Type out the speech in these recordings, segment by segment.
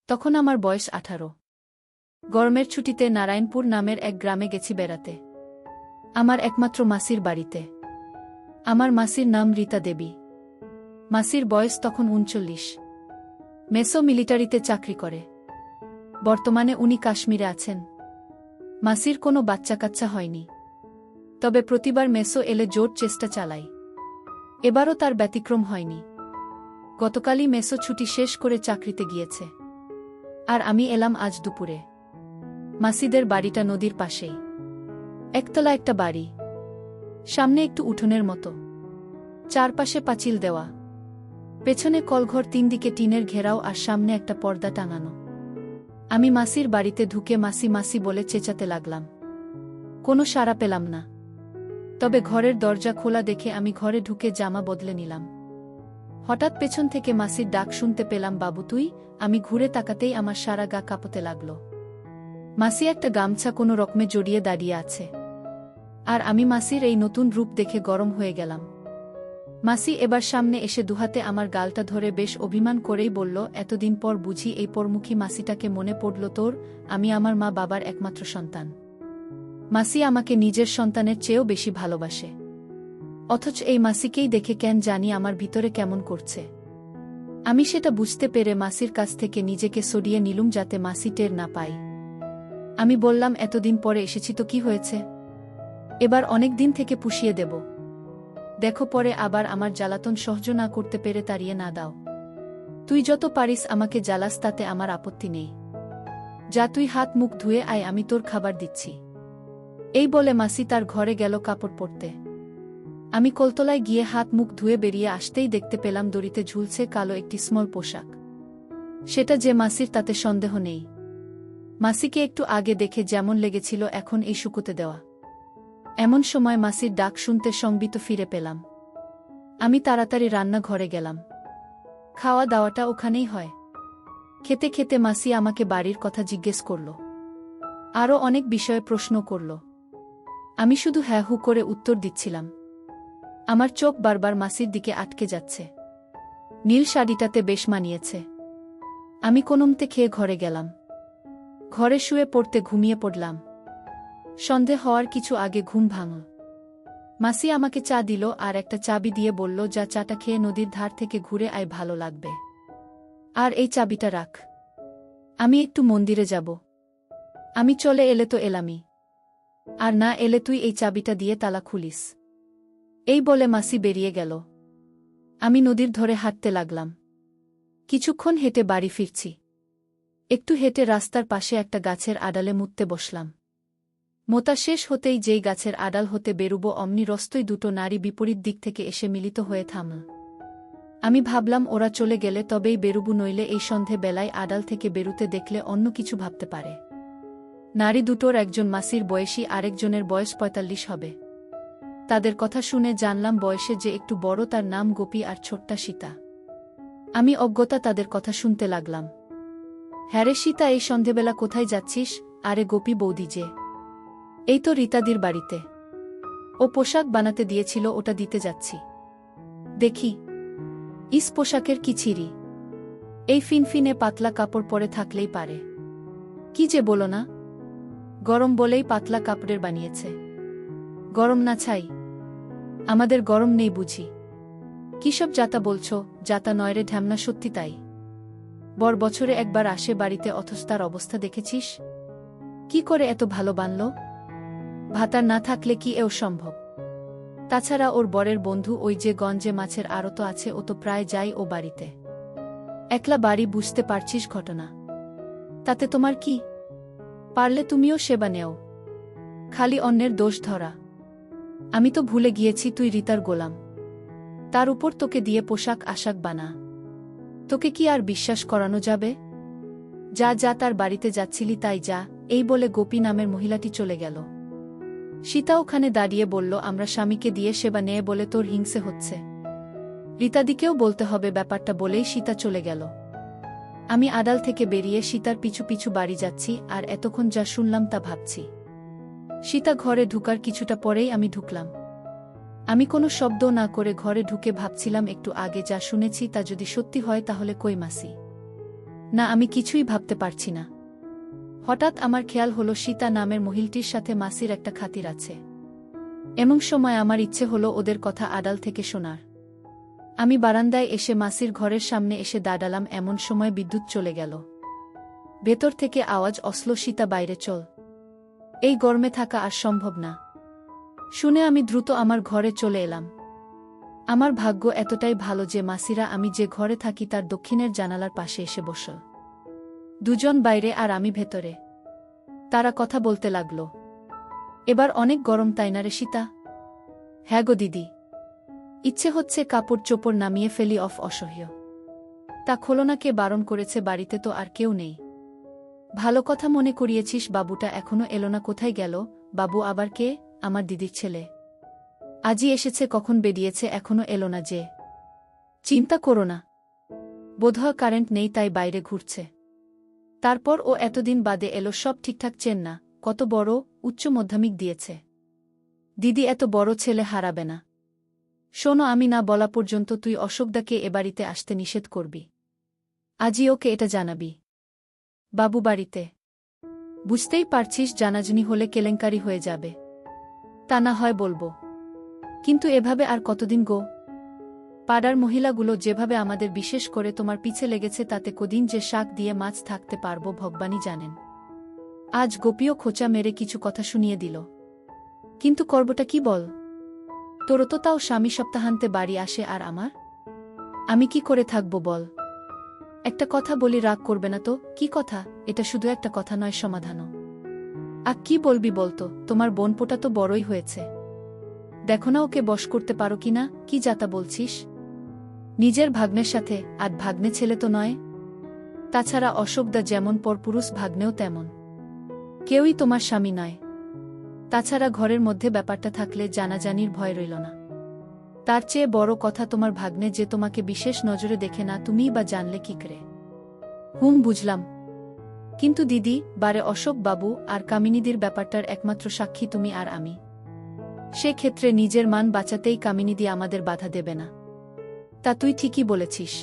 তখন আমার বয়স 18। গরমের ছুটিতে নারায়ণপুর নামের এক গ্রামে গেছি বেড়াতে, আমার একমাত্র মাসির বাড়িতে। আমার মাসির নাম রীতা দেবী। মাসির বয়স তখন 39। মেসো মিলিটারিতে চাকরি করে। বর্তমানে উনি কাশ্মীরে আছেন। মাসির কোনো বাচ্চা কাচ্চা হয়নি, তবে প্রতিবার মেসো এলে জোর চেষ্টা চালাই। এবারও তার ব্যতিক্রম হয়নি। গতকালই মেসো ছুটি শেষ করে চাকরিতে গিয়েছে, আর আমি এলাম আজ দুপুরে। মাসিদের বাড়িটা নদীর পাশেই, একতলা একটা বাড়ি, সামনে একটু উঠোনের মতো, চারপাশে পাঁচিল দেওয়া, পেছনে কলঘর, 3 দিকে টিনের ঘেরাও, আর সামনে একটা পর্দা টাঙানো। আমি মাসির বাড়িতে ঢুকে মাসি মাসি বলে চেঁচাতে লাগলাম। কোনো সাড়া পেলাম না। তবে ঘরের দরজা খোলা দেখে আমি ঘরে ঢুকে জামা বদলে নিলাম। হঠাৎ পেছন থেকে মাসির ডাক শুনতে পেলাম, বাবু তুই। আমি ঘুরে তাকাতেই আমার সারা গা কাঁপতে লাগল। মাসি একটা গামছা কোনো রকমে জড়িয়ে দাঁড়িয়ে আছে, আর আমি মাসির এই নতুন রূপ দেখে গরম হয়ে গেলাম। মাসি এবার সামনে এসে দুহাতে আমার গালটা ধরে বেশ অভিমান করেই বলল, এতদিন পর বুঝি এই পরমুখী মাসিটাকে মনে পড়ল তোর? আমি আমার মা বাবার একমাত্র সন্তান। মাসি আমাকে নিজের সন্তানের চেয়েও বেশি ভালোবাসে, অথচ এই মাসিকেই দেখে কেন জানি আমার ভিতরে কেমন করছে। আমি সেটা বুঝতে পেরে মাসির কাছ থেকে নিজেকে সরিয়ে নিলুম যাতে মাসি টের না পাই। আমি বললাম, এতদিন পরে এসেছি তো কি হয়েছে? এবার অনেক দিন থেকে পুষিয়ে দেব। দেখো পরে আবার আমার জ্বালাতন সহ্য না করতে পেরে তাড়িয়ে না দাও। তুই যত পারিস আমাকে জ্বালাস, তাতে আমার আপত্তি নেই। যা তুই হাত মুখ ধুয়ে আয়, আমি তোর খাবার দিচ্ছি। এই বলে মাসি তার ঘরে গেল কাপড় পরতে। আমি কলতলায় গিয়ে হাত মুখ ধুয়ে বেরিয়ে আসতেই দেখতে পেলাম দড়িতে ঝুলছে কালো একটি স্মল পোশাক। সেটা যে মাসির তাতে সন্দেহ নেই। মাসিকে একটু আগে দেখে যেমন লেগেছিল এখন এই শুকোতে দেওয়া। এমন সময় মাসির ডাক শুনতে সংবিত ফিরে পেলাম। আমি তাড়াতাড়ি রান্নাঘরে গেলাম। খাওয়া দাওয়াটা ওখানেই হয়। খেতে খেতে মাসি আমাকে বাড়ির কথা জিজ্ঞেস করল, আরও অনেক বিষয়ে প্রশ্ন করল। আমি শুধু হ্যাঁ হু করে উত্তর দিচ্ছিলাম। আমার চোখ বারবার মাসির দিকে আটকে যাচ্ছে। নীল শাড়িটাতে বেশ মানিয়েছে। আমি কোনমতে খেয়ে ঘরে গেলাম। ঘরে শুয়ে পড়তে ঘুমিয়ে পড়লাম। সন্ধে হওয়ার কিছু আগে ঘুম ভাঙল। মাসি আমাকে চা দিল আর একটা চাবি দিয়ে বলল, যা চাটা খেয়ে নদীর ধার থেকে ঘুরে আয়, ভালো লাগবে। আর এই চাবিটা রাখ, আমি একটু মন্দিরে যাব। আমি চলে এলে তো এলামই, আর না এলে তুই এই চাবিটা দিয়ে তালা খুলিস। এই বলে মাসি বেরিয়ে গেল। আমি নদীর ধরে হাঁটতে লাগলাম। কিছুক্ষণ হেঁটে বাড়ি ফিরছি। একটু হেঁটে রাস্তার পাশে একটা গাছের আড়ালে মুততে বসলাম। মোতা শেষ হতেই যেই গাছের আড়াল হতে বেরুব অমনি রস্তই দুটো নারী বিপরীত দিক থেকে এসে মিলিত হয়ে থামল। আমি ভাবলাম ওরা চলে গেলে তবেই বেরুবু, নইলে এই সন্ধে বেলায় আড়াল থেকে বেরুতে দেখলে অন্য কিছু ভাবতে পারে। নারী দুটোর একজন মাসির বয়সী, আরেকজনের বয়স 45 হবে। তাদের কথা শুনে জানলাম বয়সে যে একটু বড় তার নাম গোপী আর ছোট্টা সীতা। আমি অজ্ঞতা তাদের কথা শুনতে লাগলাম। হ্যারে সীতা, এই সন্ধেবেলা কোথায় যাচ্ছিস? আরে গোপী বৌদি যে। এই তো রীতাদির বাড়িতে। ও পোশাক বানাতে দিয়েছিল, ওটা দিতে যাচ্ছি। দেখি। ইস, পোশাকের কি ছিরি! এই ফিনফিনে পাতলা কাপড় পরে থাকলেই পারে। কি যে বলো না, গরম বলেই পাতলা কাপড়ের বানিয়েছে। গরম না ছাই? আমাদের গরম নেই বুঝি? কিসব যাতা বলছো? যাতা নয় রে ঢ্যামনা, সত্যি তাই। বছরে একবার আসে বাড়িতে, অথচ তার অবস্থা দেখেছিস? কি করে এত ভালো বানল? ভাতার না থাকলে কি এও সম্ভব? তাছাড়া ওর বরের বন্ধু ওই যে গঞ্জে মাছের আড়ত আছে, ও তো প্রায় যাই ও বাড়িতে। একলা বাড়ি, বুঝতে পারছিস ঘটনা। তাতে তোমার কি? পারলে তুমিও সেবা নেও, খালি অন্যের দোষ ধরা। আমি তো ভুলে গিয়েছি তুই রীতার গোলাম। তার উপর তোকে দিয়ে পোশাক আশাক বানা। তোকে কি আর বিশ্বাস করানো যাবে? যা যা, তার বাড়িতে যাচ্ছিলি তাই যা। এই বলে গোপী নামের মহিলাটি চলে গেল। সীতা ওখানে দাঁড়িয়ে বলল, আমরা স্বামীকে দিয়ে সেবা নেয় বলে তোর হিংসে হচ্ছে। রীতাদিকেও বলতে হবে ব্যাপারটা, বলেই সীতা চলে গেল। আমি আড়াল থেকে বেরিয়ে সীতার পিছু পিছু বাড়ি যাচ্ছি, আর এতক্ষণ যা শুনলাম তা ভাবছি। সীতা ঘরে ঢুকার কিছুটা পরেই আমি ঢুকলাম। আমি কোনো শব্দ না করে ঘরে ঢুকে ভাবছিলাম, একটু আগে যা শুনেছি তা যদি সত্যি হয় তাহলে কই মাসি? না, আমি কিছুই ভাবতে পারছি না। হঠাৎ আমার খেয়াল হলো সীতা নামের মহিলাটির সাথে মাসির একটা খাতির আছে। এমন সময় আমার ইচ্ছে হলো ওদের কথা আড়াল থেকে শোনার। আমি বারান্দায় এসে মাসির ঘরের সামনে এসে দাঁড়ালাম, এমন সময় বিদ্যুৎ চলে গেল। ভেতর থেকে আওয়াজ আসলো, সীতা বাইরে চল, এই গরমে থাকা আর সম্ভব না। শুনে আমি দ্রুত আমার ঘরে চলে এলাম। আমার ভাগ্য এতটাই ভালো যে মাসিরা আমি যে ঘরে থাকি তার দক্ষিণের জানালার পাশে এসে বসল। দুজন বাইরে আর আমি ভেতরে। তারা কথা বলতে লাগল। এবার অনেক গরম তাই না রে সীতা? হ্যাঁ গো দিদি, ইচ্ছে হচ্ছে কাপড় চোপড় নামিয়ে ফেলি, অসহ্য। তা খোলো না, কে বারণ করেছে? বাড়িতে তো আর কেউ নেই। ভালো কথা মনে করিয়েছিস, বাবুটা এখনো এলো না, কোথায় গেল? বাবু আবার কে? আমার দিদির ছেলে। আজই এসেছে, কখন বেরিয়েছে, এখনো এলো না যে। চিন্তা করো না, বোধহয় কারেন্ট নেই তাই বাইরে ঘুরছে। তারপর ও এতদিন বাদে এলো, সব ঠিকঠাক চেন না, কত বড় উচ্চ মাধ্যমিক দিয়েছে। দিদি এত বড় ছেলে হারাবে না। শোনো, আমি না বলা পর্যন্ত তুই অশোকদাকে এ বাড়িতে আসতে নিষেধ করবি। আজই ওকে এটা জানাবি। বাবু বাড়িতে। বুঝতেই পারছিস, জানাজানি হলে কেলেঙ্কারি হয়ে যাবে। তা না হয় বলবো, কিন্তু এভাবে আর কতদিন গো? পাড়ার মহিলাগুলো যেভাবে আমাদের বিশেষ করে তোমার পিছে লেগেছে, তাতে কদিন যে শাক দিয়ে মাছ থাকতে পারবো ভগবানই জানেন। আজ গোপীও খোঁচা মেরে কিছু কথা শুনিয়ে দিল। কিন্তু করবটা কি বল? তোরও তো তাও স্বামী সপ্তাহান্তে বাড়ি আসে, আর আমার? আমি কি করে থাকবো বল? একটা কথা বলি, রাগ করবে না তো? কি কথা? এটা শুধু একটা কথা নয়, সমাধানও। আর কি বলবি বলতো? তোমার বোনপোটা তো বড়ই হয়েছে, দেখো না ওকে বশ করতে পারো কিনা? কি যাতা বলছিস? নিজের ভাগ্নের সাথে? আর ভাগ্নে ছেলে তো নয়। তাছাড়া অশোকদা যেমন পরপুরুষ, ভাগ্নেও তেমন। কেউই তোমার স্বামী নয়। তাছাড়া ঘরের মধ্যে ব্যাপারটা থাকলে জানাজানির ভয় রইল না। তার চেয়ে বড় কথা, তোমার ভাগ্নে যে তোমাকে বিশেষ নজরে দেখে না, তুমিই বা জানলে কি করে? বুঝলাম। কিন্তু দিদি, বারে অশোক বাবু আর কামিনীদির ব্যাপারটার একমাত্র সাক্ষী তুমি আর আমি। সে ক্ষেত্রে নিজের মান বাঁচাতেই কামিনীদি আমাদের বাধা দেবে না। তা তুই ঠিকই বলেছিস।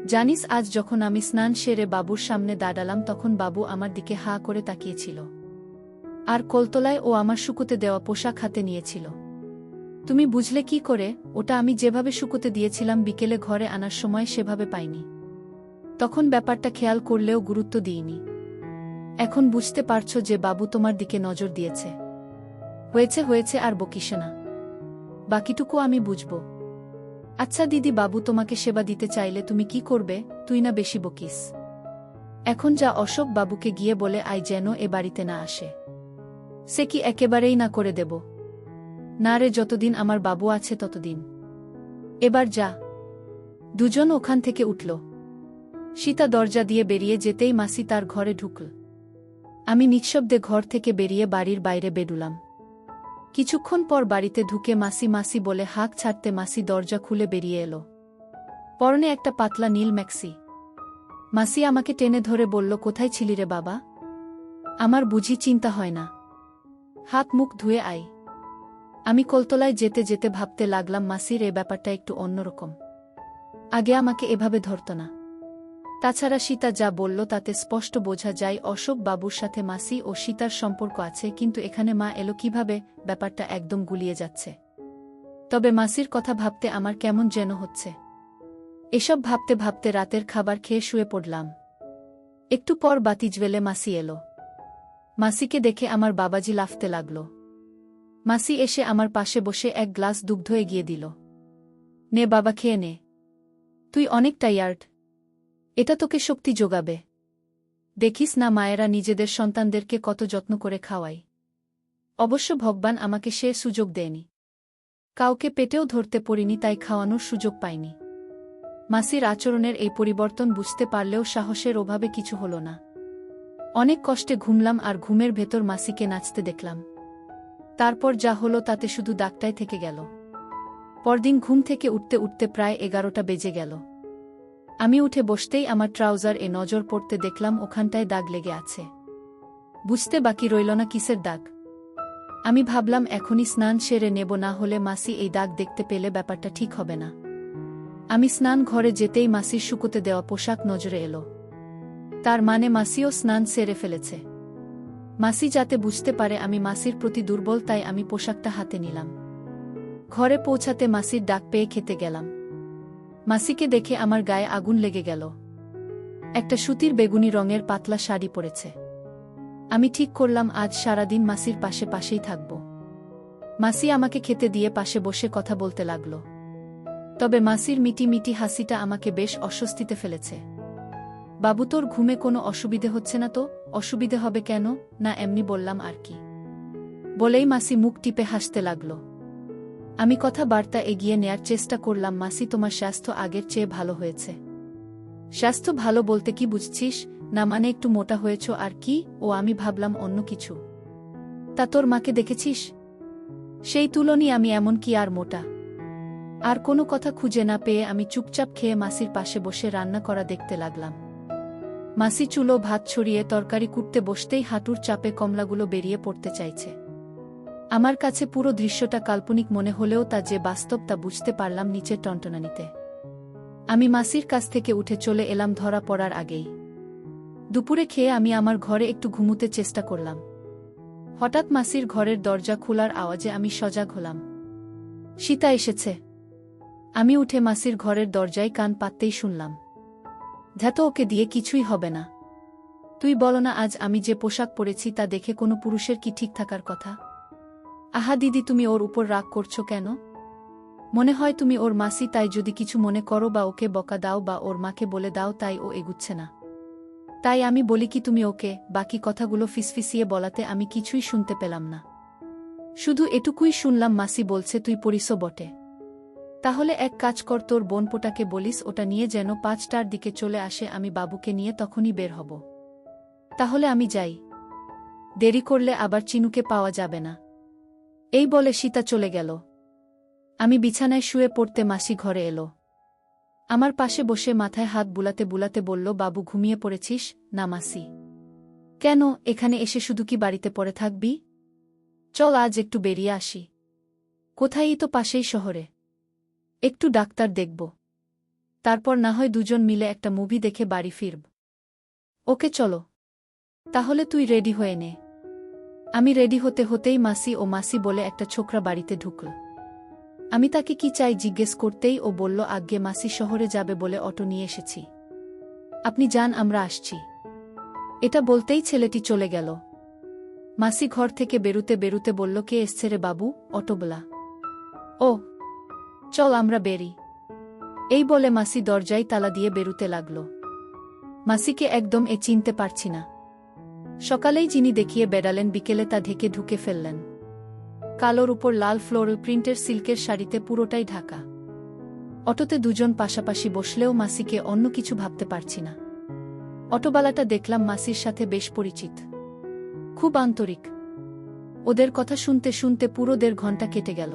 জানিস, আজ যখন আমি স্নান সেরে বাবুর সামনে দাঁড়ালাম, তখন বাবু আমার দিকে হা করে তাকিয়েছিল। আর কলতলায় ও আমার শুকোতে দেওয়া পোশাক হাতে নিয়েছিল। তুমি বুঝলে কি করে? ওটা আমি যেভাবে শুকোতে দিয়েছিলাম বিকেলে ঘরে আনার সময় সেভাবে পাইনি। তখন ব্যাপারটা খেয়াল করলেও গুরুত্ব দিইনি। এখন বুঝতে পারছো যে বাবু তোমার দিকে নজর দিয়েছে। হয়েছে হয়েছে, আর বকিস না। বাকিটুকু আমি বুঝব। আচ্ছা দিদি, বাবু তোমাকে সেবা দিতে চাইলে তুমি কি করবে? তুই না বেশি বকিস। এখন যা, অশোক বাবুকে গিয়ে বলে আয় যেন এ বাড়িতে না আসে। সে কি একেবারেই না করে দেব? না রে, যতদিন আমার বাবু আছে ততদিন। এবার যা। দুজন ওখান থেকে উঠল। সীতা দরজা দিয়ে বেরিয়ে যেতেই মাসি তার ঘরে ঢুকল। আমি নিঃশব্দে ঘর থেকে বেরিয়ে বাড়ির বাইরে বেরুলাম। কিছুক্ষণ পর বাড়িতে ঢুকে মাসি মাসি বলে হাঁক ছাড়তে মাসি দরজা খুলে বেরিয়ে এলো। পরনে একটা পাতলা নীল ম্যাক্সি। মাসি আমাকে টেনে ধরে বলল, কোথায় ছিলি রে বাবা? আমার বুঝি চিন্তা হয় না? হাত মুখ ধুয়ে আই। আমি কলতলায় যেতে যেতে ভাবতে লাগলাম, মাসির এ ব্যাপারটা একটু অন্যরকম। আগে আমাকে এভাবে ধরত না। তাছাড়া সীতা যা বলল তাতে স্পষ্ট বোঝা যায় অশোক বাবুর সাথে মাসি ও সীতার সম্পর্ক আছে, কিন্তু এখানে মা এলো কিভাবে? ব্যাপারটা একদম গুলিয়ে যাচ্ছে। তবে মাসির কথা ভাবতে আমার কেমন যেন হচ্ছে। এসব ভাবতে ভাবতে রাতের খাবার খেয়ে শুয়ে পড়লাম। একটু পর বাতি জ্বেলে মাসি এলো। মাসিকে দেখে আমার বাবাজি লাফতে লাগল। মাসি এসে আমার পাশে বসে এক গ্লাস দুগ্ধ এগিয়ে দিল। নে বাবা, খেয়ে নে, তুই অনেক টায়ার্ড, এটা তোকে শক্তি যোগাবে। দেখিস না মায়েরা নিজেদের সন্তানদেরকে কত যত্ন করে খাওয়ায়। অবশ্য ভগবান আমাকে সে সুযোগ দেয়নি। কাউকে পেটেও ধরতে পড়িনি, তাই খাওয়ানোর সুযোগ পাইনি। মাসির আচরণের এই পরিবর্তন বুঝতে পারলেও সাহসের অভাবে কিছু হল না। অনেক কষ্টে ঘুমলাম, আর ঘুমের ভেতর মাসিকে নাচতে দেখলাম। তারপর যা হলো তাতে শুধু দাগটাই থেকে গেল। পরদিন ঘুম থেকে উঠতে উঠতে প্রায় 11টা বেজে গেল। আমি উঠে বসতেই আমার ট্রাউজার এ নজর পড়তে দেখলাম ওখানটায় দাগ লেগে আছে। বুঝতে বাকি রইল না কিসের দাগ। আমি ভাবলাম এখনই স্নান সেরে নেব, না হলে মাসি এই দাগ দেখতে পেলে ব্যাপারটা ঠিক হবে না। আমি স্নান ঘরে যেতেই মাসির শুকোতে দেওয়া পোশাক নজরে এলো। তার মানে মাসিও স্নান সেরে ফেলেছে। মাসি যাতে বুঝতে পারে আমি মাসির প্রতি দুর্বল, তাই আমি পোশাকটা হাতে নিলাম। ঘরে পৌঁছাতে মাসির ডাক পেয়ে খেতে গেলাম। মাসিকে দেখে আমার গায়ে আগুন লেগে গেল। একটা সুতির বেগুনি রঙের পাতলা শাড়ি পরেছে। আমি ঠিক করলাম আজ সারাদিন মাসির পাশে পাশেই থাকব। মাসি আমাকে খেতে দিয়ে পাশে বসে কথা বলতে লাগল। তবে মাসির মিটি মিটি হাসিটা আমাকে বেশ অস্বস্তিতে ফেলেছে। বাবু, তোর ঘুমে কোনো অসুবিধে হচ্ছে না তো? অসুবিধে হবে কেন? না, এমনি বললাম আর কি। বলেই মাসি মুখ টিপে হাসতে লাগল। আমি কথাবার্তা এগিয়ে নেয়ার চেষ্টা করলাম। মাসি, তোমার স্বাস্থ্য আগের চেয়ে ভালো হয়েছে। স্বাস্থ্য ভালো বলতে কি বুঝছিস? না মানে একটু মোটা হয়েছ আর কি। ও, আমি ভাবলাম অন্য কিছু। তা তোর মাকে দেখেছিস? সেই তুলনায় আমি এমন কি আর মোটা? আর কোনো কথা খুঁজে না পেয়ে আমি চুপচাপ খেয়ে মাসির পাশে বসে রান্না করা দেখতে লাগলাম। মাসি চুলো ভাত ছড়িয়ে তরকারি কুটতে বসতেই হাঁটুর চাপে কমলাগুলো বেরিয়ে পড়তে চাইছে। আমার কাছে পুরো দৃশ্যটা কাল্পনিক মনে হলেও তা যে বাস্তব তা বুঝতে পারলাম নিচের টনটনানিতে। আমি মাসির কাছ থেকে উঠে চলে এলাম ধরা পড়ার আগেই। দুপুরে খেয়ে আমি আমার ঘরে একটু ঘুমুতে চেষ্টা করলাম। হঠাৎ মাসির ঘরের দরজা খোলার আওয়াজে আমি সজাগ হলাম। সীতা এসেছে। আমি উঠে মাসির ঘরের দরজায় কান পাততেই শুনলাম, ধ্যাত, ওকে দিয়ে কিছুই হবে না। তুই বলো না, আজ আমি যে পোশাক পরেছি তা দেখে কোনো পুরুষের কি ঠিক থাকার কথা? আহা দিদি, তুমি ওর উপর রাগ করছো কেন? মনে হয় তুমি ওর মাসি, তাই যদি কিছু মনে করো বা ওকে বকা দাও বা ওর মাকে বলে দাও, তাই ও এগুচ্ছে না। তাই আমি বলি কি তুমি ওকে? বাকি কথাগুলো ফিসফিসিয়ে বলাতে আমি কিছুই শুনতে পেলাম না। শুধু এটুকুই শুনলাম, মাসি বলছে তুই পরিস বটে। তাহলে এক কাজ কর, তোর বোনপোটাকে বলিস ওটা নিয়ে যেন 5টার দিকে চলে আসে। আমি বাবুকে নিয়ে তখনই বের হব। তাহলে আমি যাই। দেরি করলে আবার চিনুকে পাওয়া যাবে না। এই বলে সীতা চলে গেল। আমি বিছানায় শুয়ে পড়তে মাসি ঘরে এলো। আমার পাশে বসে মাথায় হাত বুলাতে বুলাতে বলল, বাবু, ঘুমিয়ে পড়েছিস? না মাসি। কেন, এখানে এসে শুধু কি বাড়িতে পড়ে থাকবি? চল আজ একটু বেরিয়ে আসি। কোথায়? তো পাশেই শহরে। একটু ডাক্তার দেখব, তারপর না হয় দুজন মিলে একটা মুভি দেখে বাড়ি ফিরব। ওকে, চলো। তাহলে তুই রেডি হয়ে নে। আমি রেডি হতে হতেই মাসি ও মাসি বলে একটা ছোকরা বাড়িতে ঢুকল। আমি তাকে কি চাই জিজ্ঞেস করতেই ও বলল, আজ্ঞে মাসি শহরে যাবে বলে অটো নিয়ে এসেছি। আপনি যান, আমরা আসছি। এটা বলতেই ছেলেটি চলে গেল। মাসি ঘর থেকে বেরুতে বেরুতে বলল, কে এসছে রে বাবু? অটোবলা। ও, চল আমরা বেরি। এই বলে মাসি দরজায় তালা দিয়ে বেরুতে লাগল। মাসিকে একদম চিনতে পারছি না। সকালেই যিনি দেখিয়ে বেড়ালেন, বিকেলে তা ঢেকে ঢুকে ফেললেন। কালোর উপর লাল ফ্লোরাল প্রিন্টের সিল্কের শাড়িতে পুরোটাই ঢাকা। অটোতে দুজন পাশাপাশি বসলেও মাসিকে অন্য কিছু ভাবতে পারছি না। অটোবালাটা দেখলাম মাসির সাথে বেশ পরিচিত, খুব আন্তরিক। ওদের কথা শুনতে শুনতে পুরো 1.5 ঘন্টা কেটে গেল।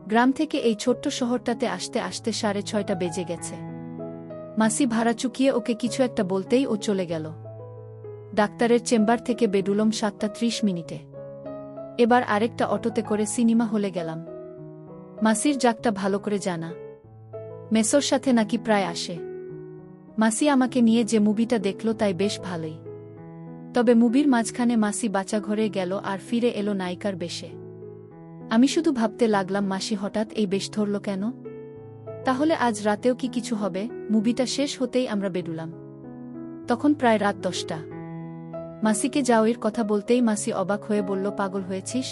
গ্রাম থেকে এই ছোট্ট শহরটাতে আসতে আসতে 6:30 বেজে গেছে। মাসি ভাড়া চুকিয়ে ওকে কিছু একটা বলতেই ও চলে গেল। ডাক্তারের চেম্বার থেকে বেডুলম 7:30। এবার আরেকটা অটোতে করে সিনেমা হলে গেলাম। মাসির জাগটা ভালো করে জানা, মেসোর সাথে নাকি প্রায় আসে। মাসি আমাকে নিয়ে যে মুভিটা দেখল তাই বেশ ভালোই। তবে মুভির মাঝখানে মাসি বাচ্চাঘরে গেল আর ফিরে এলো নায়িকার বেশে। আমি শুধু ভাবতে লাগলাম, মাসি হঠাৎ এই বেশ ধরল কেন? তাহলে আজ রাতেও কি কিছু হবে? মুভিটা শেষ হতেই আমরা বেরুলাম। তখন প্রায় রাত 10টা। মাসিকে যাওয়ার কথা বলতেই মাসি অবাক হয়ে বলল, পাগল হয়েছিস?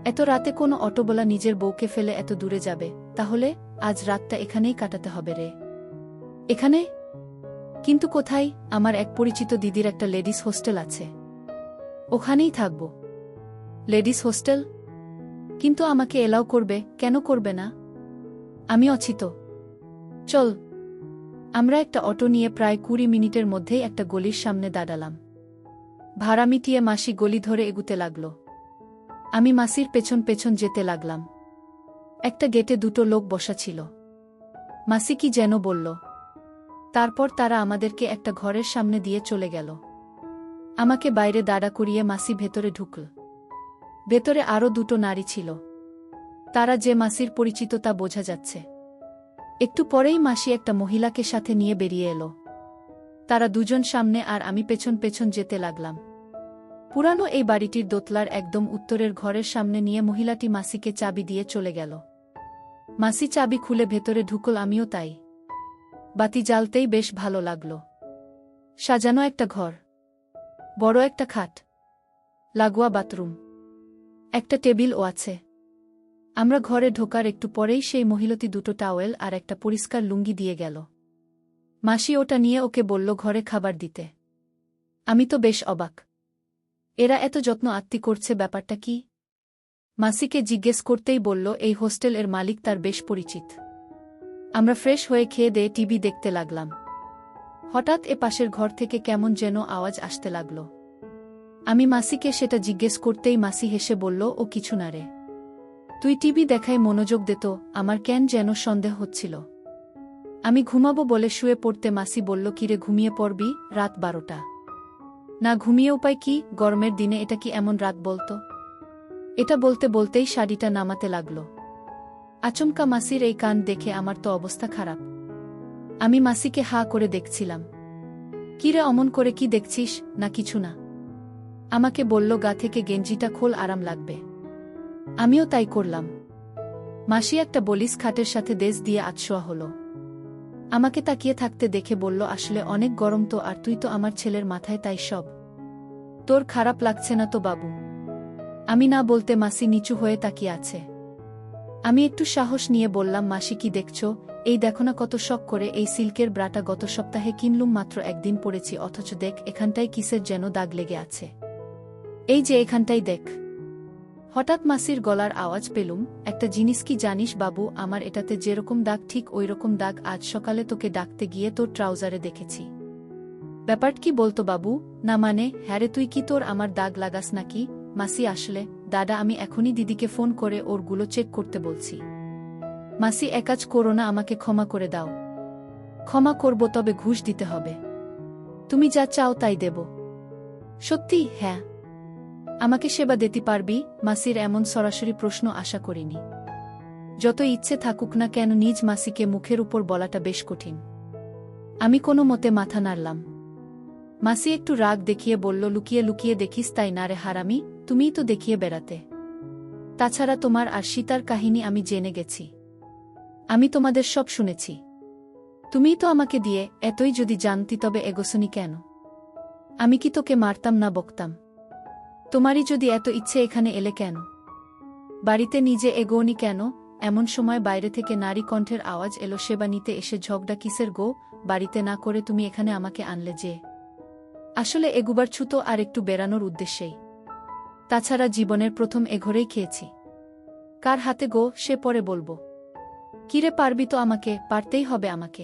এত রাতে কোনো অটোওয়ালা নিজের বউকে ফেলে এত দূরে যাবে? তাহলে আজ রাতটা এখানেই কাটাতে হবে রে। এখানে? কিন্তু কোথায়? আমার এক পরিচিত দিদির একটা লেডিস হোস্টেল আছে, ওখানেই থাকব। Ladies hostel? কিন্তু আমাকে এলাও করবে? কেন করবে না? আমি আছি তো। চল। আমরা একটা অটো নিয়ে প্রায় 20 মিনিটের মধ্যেই একটা গলির সামনে দাঁড়ালাম। ভাড়া মিটিয়ে মাসি গলি ধরে এগুতে লাগল। আমি মাসির পেছন পেছন যেতে লাগলাম। একটা গেটে 2টো লোক বসা ছিল। মাসি কি যেন বলল। তারপর তারা আমাদেরকে একটা ঘরের সামনে দিয়ে চলে গেল। আমাকে বাইরে দাঁড়া করিয়ে মাসি ভেতরে ঢুকল। ভেতরে আরও 2টো নারী ছিল। তারা যে মাসির পরিচিত তা বোঝা যাচ্ছে। একটু পরেই মাসি একটা মহিলাকে সাথে নিয়ে বেরিয়ে এলো। তারা দুজন সামনে আর আমি পেছন পেছন যেতে লাগলাম। পুরানো এই বাড়িটির দোতলার একদম উত্তরের ঘরের সামনে নিয়ে মহিলাটি মাসিকে চাবি দিয়ে চলে গেল। মাসি চাবি খুলে ভেতরে ঢুকল, আমিও তাই। বাতি জ্বালতেই বেশ ভালো লাগল। সাজানো একটা ঘর, বড় একটা খাট, লাগোয়া বাথরুম, একটা টেবিলও আছে। আমরা ঘরে ঢোকার একটু পরেই সেই মহিলাটি দুটো টাওয়েল আর একটা পরিষ্কার লুঙ্গি দিয়ে গেল। মাসি ওটা নিয়ে ওকে বলল ঘরে খাবার দিতে। আমি তো বেশ অবাক, এরা এত যত্ন আত্মি করছে, ব্যাপারটা কি? মাসিকে জিজ্ঞেস করতেই বলল এই হোস্টেল এর মালিক তার বেশ পরিচিত। আমরা ফ্রেশ হয়ে খেয়ে দিয়ে টিভি দেখতে লাগলাম। হঠাৎ এ পাশের ঘর থেকে কেমন যেন আওয়াজ আসতে লাগল। আমি মাসিকে সেটা জিজ্ঞেস করতেই মাসি হেসে বলল, ও কিছু না রে, তুই টিভি দেখায় মনোযোগ দে তো। আমার কেন যেন সন্দেহ হচ্ছিল। আমি ঘুমাবো বলে শুয়ে পড়তে মাসি বলল, কিরে ঘুমিয়ে পড়বি? রাত 12টা। না ঘুমিয়ে উপায় কি, গরমের দিনে এটা কি এমন রাত বলতো? এটা বলতে বলতেই শাড়িটা নামাতে লাগল। আচমকা মাসির এই কান দেখে আমার তো অবস্থা খারাপ। আমি মাসিকে হা করে দেখছিলাম। কিরে অমন করে কি দেখছিস? না কিছু না। আমাকে বলল, গা থেকে গেঞ্জিটা খোল, আরাম লাগবে। আমিও তাই করলাম। মাসি একটা বলিস খাটের সাথে দেশ দিয়ে আতশোয়া হল। আমাকে তাকিয়ে থাকতে দেখে বলল, আসলে অনেক গরম তো, আর তুই তো আমার ছেলের মাথায়, তাই সব। তোর খারাপ লাগছে না তো বাবু? আমি না বলতে মাসি নিচু হয়ে তাকিয়ে আছে। আমি একটু সাহস নিয়ে বললাম, মাসি কি দেখছ? এই দেখো না কত শখ করে এই সিল্কের ব্রাটা গত সপ্তাহে কিনলুম, মাত্র একদিন পরেছি, অথচ দেখ এখানটায় কিসের যেন দাগ লেগে আছে। এই যে এখানটাই দেখ। হঠাৎ মাসির গলার আওয়াজ পেলুম, একটা জিনিস কি জানিস বাবু, আমার এটাতে যেরকম দাগ ঠিক ওই রকম দাগ আজ সকালে তোকে ডাকতে গিয়ে তোর ট্রাউজারে দেখেছি। ব্যাপার কি বলতো বাবু? না মানে হ্যারে, তুই কি তোর আমার দাগ লাগাস নাকি? মাসি আসলে দাদা, আমি এখনই দিদিকে ফোন করে ওরগুলো চেক করতে বলছি। মাসি, এক কাজ করো না, আমাকে ক্ষমা করে দাও। ক্ষমা করব, তবে ঘুষ দিতে হবে। তুমি যা চাও তাই দেব। সত্যি? হ্যাঁ। আমাকে সেবা দিতে পারবি? মাসির এমন সরাসরি প্রশ্ন আশা করিনি। যত ইচ্ছে থাকুক না কেন, নিজ মাসিকে মুখের উপর বলাটা বেশ কঠিন। আমি কোনো মতে মাথা নাড়লাম। মাসি একটু রাগ দেখিয়ে বলল, লুকিয়ে লুকিয়ে দেখিস তাই না রে হারামি, তুমিই তো দেখিয়ে বেড়াতে। তাছাড়া তোমার আর সীতার কাহিনী আমি জেনে গেছি। আমি তোমাদের সব শুনেছি। তুমিই তো আমাকে দিয়ে, এতই যদি জানতি তবে এগোসনি কেন? আমি কি তোকে মারতাম না বকতাম? তোমারই যদি এত ইচ্ছে এখানে এলে কেন? বাড়িতে নিজে এগোনি কেন? এমন সময় বাইরে থেকে নারী কণ্ঠের আওয়াজ এলো, সেবা নিতে এসে ঝগড়া কিসের গো? বাড়িতে না করে তুমি এখানে আমাকে আনলে যে? আসলে এগুবার ছুতো আর একটু বেড়ানোর উদ্দেশ্যেই। তাছাড়া জীবনের প্রথম এঘরেই খেয়েছি। কার হাতে গো সে পরে বলবো। কিরে পারবি তো? আমাকে পারতেই হবে আমাকে,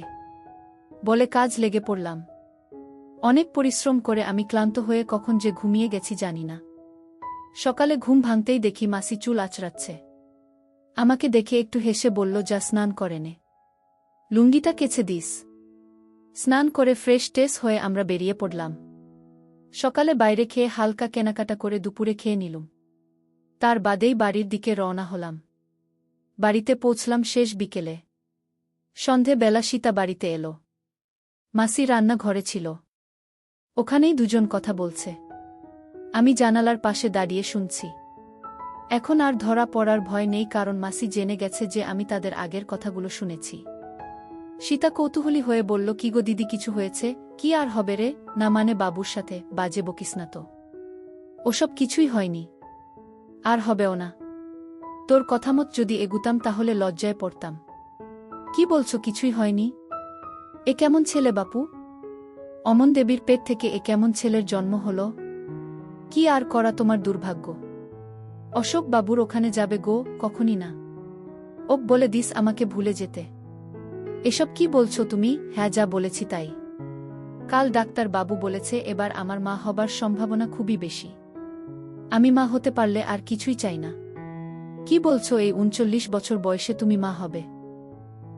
বলে কাজ লেগে পড়লাম। অনেক পরিশ্রম করে আমি ক্লান্ত হয়ে কখন যে ঘুমিয়ে গেছি জানি না। সকালে ঘুম ভাঙতেই দেখি মাসি চুল আঁচড়াচ্ছে। আমাকে দেখে একটু হেসে বলল, যা স্নান করে নে, লুঙ্গিটা কেচে দিস। স্নান করে ফ্রেশ টেস হয়ে আমরা বেরিয়ে পড়লাম। সকালে বাইরে খেয়ে হালকা কেনাকাটা করে দুপুরে খেয়ে নিলুম। তার বাদেই বাড়ির দিকে রওনা হলাম। বাড়িতে পৌঁছলাম শেষ বিকেলে। সন্ধে বেলা সীতা বাড়িতে এলো। মাসি রান্না ঘরে ছিল। ওখানেই দুজন কথা বলছে। আমি জানালার পাশে দাঁড়িয়ে শুনছি। এখন আর ধরা পড়ার ভয় নেই, কারণ মাসি জেনে গেছে যে আমি তাদের আগের কথাগুলো শুনেছি। সীতা কৌতূহলী হয়ে বলল, কি গো দিদি, কিছু হয়েছে? কি আর হবে রে, না মানে বাবুর সাথে বাজে বকিস না তো। ওসব কিছুই হয়নি, আর হবেও না। তোর কথামত যদি এগুতাম তাহলে লজ্জায় পড়তাম। কি বলছো কিছুই হয়নি? এ কেমন ছেলে বাপু? অমন দেবীর পেট থেকে এ কেমন ছেলের জন্ম হল? কি আর করা, তোমার দুর্ভাগ্য। অশোক বাবুর ওখানে যাবে গো? কখনই না। ওক বলে দিস আমাকে ভুলে যেতে। এসব কি বলছো তুমি? হ্যাঁ, যা বলেছি তাই। কাল ডাক্তার বাবু বলেছে এবার আমার মা হবার সম্ভাবনা খুবই বেশি। আমি মা হতে পারলে আর কিছুই চাই না। কি বলছো? এই 39 বছর বয়সে তুমি মা হবে?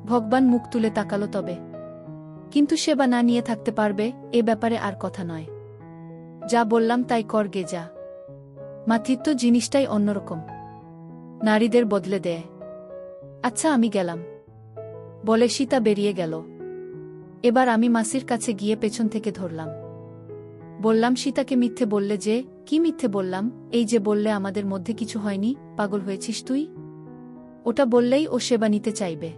ভগবান মুখ তুলে তাকালো তবে। কিন্তু সেবা না নিয়ে থাকতে পারবে, এ ব্যাপারে আর কথা নয়। যা বললাম তাই কর গে যা। মাতৃত্ব জিনিসটাই অন্যরকম, নারীদের বদলে দেয়। আচ্ছা আমি গেলাম, বলে সীতা বেরিয়ে গেল। এবার আমি মাসির কাছে গিয়ে পেছন থেকে ধরলাম। বললাম, সীতাকে মিথ্যে বললে যে? কি মিথ্যে বললাম? এই যে বললে আমাদের মধ্যে কিছু হয়নি, পাগল হয়েছিস তুই? ওটা বললেই ও সেবা নিতে চাইবে।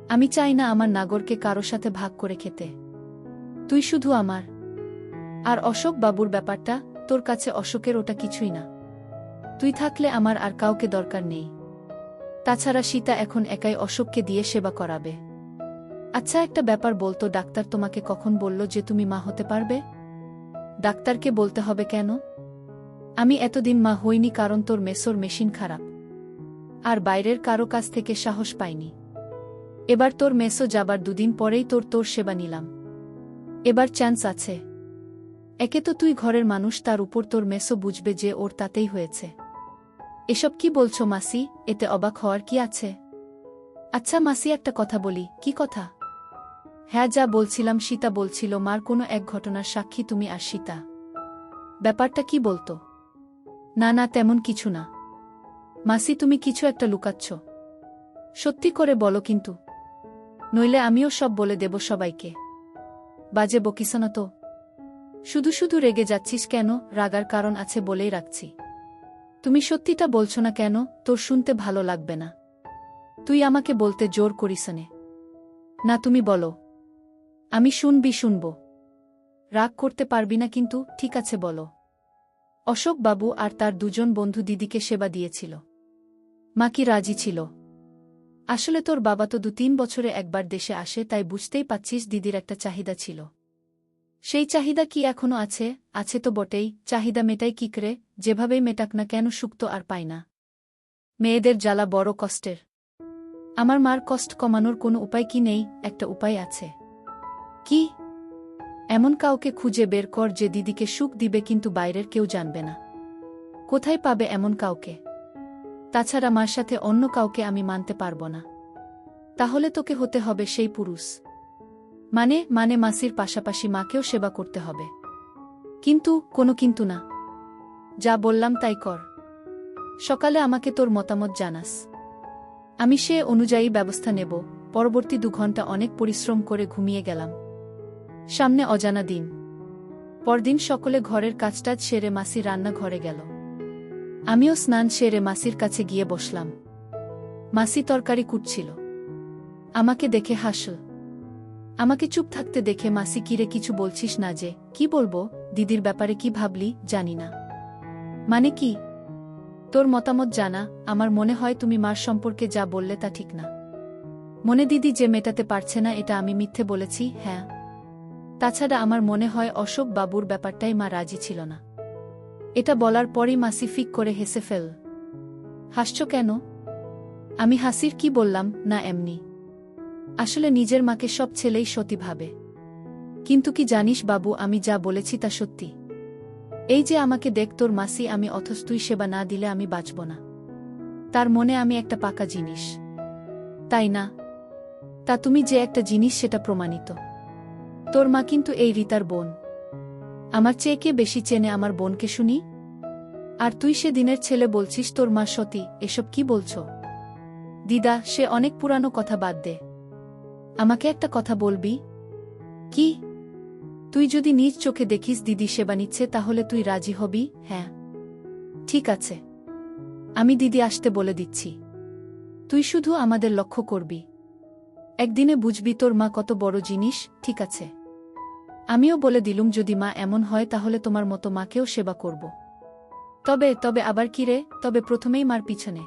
আমি চাই না আমার নাগরকে কারো সাথে ভাগ করে খেতে। তুই শুধু আমার। আর অশোক বাবুর ব্যাপারটা, তোর কাছে অশোকের ওটা কিছুই না। তুই থাকলে আমার আর কাউকে দরকার নেই। তাছাড়া সীতা এখন একাই অশোককে দিয়ে সেবা করাবে। আচ্ছা, একটা ব্যাপার বলতো, ডাক্তার তোমাকে কখন বলল যে তুমি মা হতে পারবে? ডাক্তারকে বলতে হবে কেন? আমি এতদিন মা হইনি কারণ তোর মেসোর মেশিন খারাপ, আর বাইরের কারো কাছ থেকে সাহস পাইনি। এবার তোর মেসো যাবার দুদিন পরেই তোর সেবা নিলাম। এবার চান্স আছে। একে তো তুই ঘরের মানুষ, তার উপর তোর মেসো বুঝবে যে ওর তাতেই হয়েছে। এসব কি বলছো মাসি? এতে অবাক হওয়ার কি আছে? আচ্ছা মাসি, একটা কথা বলি। কি কথা? হ্যাঁ, যা বলছিলাম, সীতা বলছিল মার কোনো এক ঘটনার সাক্ষী তুমি আর সীতা। ব্যাপারটা কি বলতো? না না, তেমন কিছু না। মাসি, তুমি কিছু একটা লুকাচ্ছ। সত্যি করে বলো কিন্তু, নইলে আমিও সব বলে দেব সবাইকে। বাজে বকিস না তো। শুধু শুধু রেগে যাচ্ছিস কেন? রাগার কারণ আছে বলেই রাখছি। তুমি সত্যিটা বলছো না কেন? তোর শুনতে ভালো লাগবে না। তুই আমাকে বলতে জোর করিস নে। না, তুমি বলো। আমি শুনব। রাগ করতে পারবি না কিন্তু। ঠিক আছে, বলো। অশোক বাবু আর তার দুজন বন্ধু দিদিকে সেবা দিয়েছিল। মা কি রাজি ছিল? আসলে তোর বাবা তো 2-3 বছরে একবার দেশে আসে, তাই বুঝতেই পাচ্ছিস দিদির একটা চাহিদা ছিল। সেই চাহিদা কি এখনো আছে? আছে তো বটেই। চাহিদা মেটাই কি করে? যেভাবেই মেটাক না কেন, সুখ তো আর পায় না। মেয়েদের জ্বালা বড় কষ্টের। আমার মার কষ্ট কমানোর কোনো উপায় কি নেই? একটা উপায় আছে। কি? এমন কাউকে খুঁজে বের কর যে দিদিকে সুখ দিবে, কিন্তু বাইরের কেউ জানবে না। কোথায় পাবে এমন কাউকে? তাছাড়া মার সাথে অন্য কাউকে আমি মানতে পারবো না। তাহলে তোকে হতে হবে সেই পুরুষ। মানে মাসির পাশাপাশি মাকেও সেবা করতে হবে। কিন্তু? কোনো কিন্তু না। যা বললাম তাই কর। সকালে আমাকে তোর মতামত জানাস। আমি সে অনুযায়ী ব্যবস্থা নেব। পরবর্তী 2 ঘন্টা অনেক পরিশ্রম করে ঘুমিয়ে গেলাম। সামনে অজানা দিন। পরদিন সকলে ঘরের কাজটাজ সেরে মাসি রান্না ঘরে গেল। আমিও স্নান সেরে মাসির কাছে গিয়ে বসলাম। মাসি তরকারি কুটছিল। আমাকে দেখে হাসল। আমাকে চুপ থাকতে দেখে মাসি, কিরে কিছু বলছিস না যে? কি বলবো? দিদির ব্যাপারে কি ভাবলি? জানি না। মানে কি? তোর মতামত জানা। আমার মনে হয় তুমি মার সম্পর্কে যা বললে তা ঠিক না। মনে দিদি যে মেটাতে পারছে না, এটা আমি মিথ্যে বলেছি? হ্যাঁ। তাছাড়া আমার মনে হয় অশোক বাবুর ব্যাপারটাই মা রাজি ছিল না। এটা বলার পরই মাসি ফিক করে হেসে ফেল। হাসছ কেন? আমি হাসির কি বললাম? না, এমনি। আসলে নিজের মাকে সব ছেলেই সতী ভাবে। কিন্তু কি জানিস বাবু, আমি যা বলেছি তা সত্যি। এই যে আমাকে দেখ তোর মাসি, আমি অথচ তুই সেবা না দিলে আমি বাঁচব না। তার মনে আমি একটা পাকা জিনিস, তাই না? তা তুমি যে একটা জিনিস, সেটা প্রমাণিত। তোর মা কিন্তু এই রীতার বোন। আমার চেয়ে কে বেশি চেনে আমার বোনকে শুনি? আর তুই সে দিনের ছেলে বলছিস তোর মা সতী? এসব কি বলছো দিদা? সে অনেক পুরানো কথা, বাদ দে। আমাকে একটা কথা বলবি? কি? তুই যদি নিজ চোখে দেখিস দিদি সেবা নিচ্ছে, তাহলে তুই রাজি হবি? হ্যাঁ। ঠিক আছে, আমি দিদি আসতে বলে দিচ্ছি। তুই শুধু আমাদের লক্ষ্য করবি। একদিনে বুঝবি তোর মা কত বড় জিনিস। ঠিক আছে। আমিও বলে দিলুম, যদি মা এমন হয় তাহলে তোমার মতো মাকেও সেবা করব। তবে আবার কি রে? তবে প্রথমেই মার পিছনে